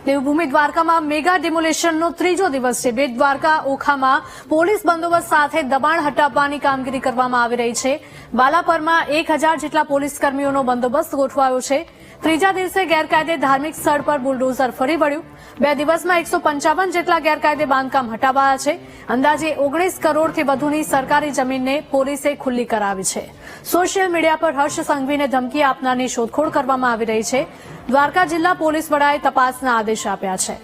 દેવભૂમિ દ્વારકામાં મેગા ડિમોલેશનનો ત્રીજો દિવસ છે। બેટ દ્વારકા ઓખામાં પોલીસ બંદોબસ્ત સાથે દબાણ હટાવવાની કામગીરી કરવામાં આવી રહી છે। બાલાપરમાં 1000 જેટલા પોલીસ કર્મીઓનો બંદોબસ્ત ગોઠવાયો છે। ત્રીજા દિવસે ગેરકાયદે ધાર્મિક સ્થળ પર બુલડોઝર ફરી વળ્યું। 2 દિવસમાં 155 જેટલા ગેરકાયદે બાંધકામ હટાવાયા છે। અંદાજે 19 કરોડથી વધુની સરકારી જમીનને પોલીસે ખુલ્લી કરાવી છે। સોશિયલ મીડિયા પર હર્ષ સંઘવીને ધમકી આપનારની શોધખોળ કરવામાં આવી રહી છે। દ્વારકા જિલ્લા પોલીસ વડાએ તપાસના આદેશ આપ્યા છે।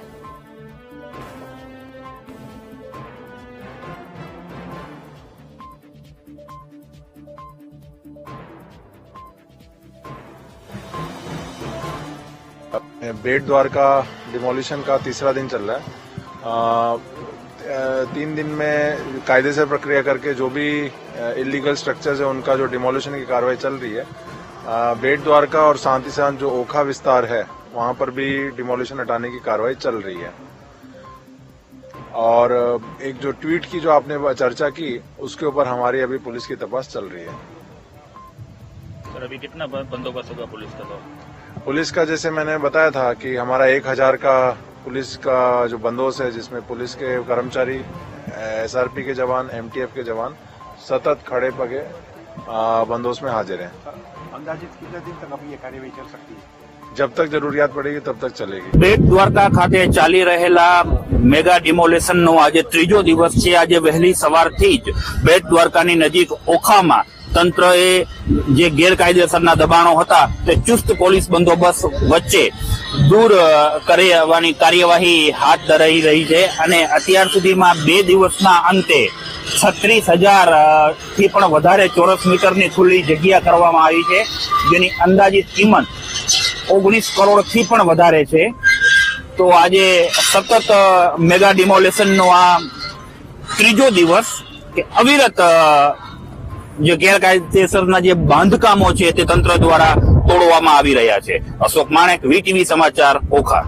बेट द्वारका डिमोलिशन का तीसरा दिन चल रहा है। 3 दिन में कायदे से प्रक्रिया करके जो भी इलीगल स्ट्रक्चर्स है उनका जो डिमोलिशन की कार्रवाई चल रही है। बेट द्वारका और साथ ही साथ जो ओखा विस्तार है वहां पर भी डिमोलिशन हटाने की कार्रवाई चल रही है। और एक जो ट्वीट की जो आपने चर्चा की उसके ऊपर हमारी अभी पुलिस की तपास चल रही है। सर अभी कितना बंदोबस्त होगा पुलिस का? पुलिस का जैसे मैंने बताया था कि हमारा 1000 का पुलिस का जो बंदोबस्त है, जिसमें पुलिस के कर्मचारी, SRP के जवान, MTF के जवान सतत खड़े पगे बंदोबस्त में हाजिर हैं। अंदाजित कितने दिन तक अभी ये कार्यवाही चल सकती है? जब तक जरूरियात पड़ेगी तब तक चलेगी। બેટ દ્વારકા ખાતે ચાલી રહેલા મેગા ડિમોલેશનનો આજે ત્રીજો દિવસ છે। આજે વહેલી સવારથી જ બેટ દ્વારકાની નજીક ઓખામાં તંત્રએ જે ગેરકાયદેસરના દબાણો હતા તે ચુસ્ત પોલીસ બંદોબસ્ત વચ્ચે દૂર કરવાની કાર્યવાહી હાથ ધરાઈ રહી છે। અને અત્યાર સુધીમાં 2 દિવસના અંતે 36,000 થી પણ વધારે ચોરસ મીટરની ખુલ્લી જગ્યા કરવામાં આવી છે, જેની અંદાજિત કિંમત 19 કરોડથી પણ વધારે છે। તો આજે સતત મેગા ડિમોલેશનનો આ ત્રીજો દિવસ કે અવિરત જે ગેરકાયદેસરના જે બાંધકામો છે તે તંત્ર દ્વારા તોડવામાં આવી રહ્યા છે। અશોક માણેક, VTV સમાચાર, ઓખા।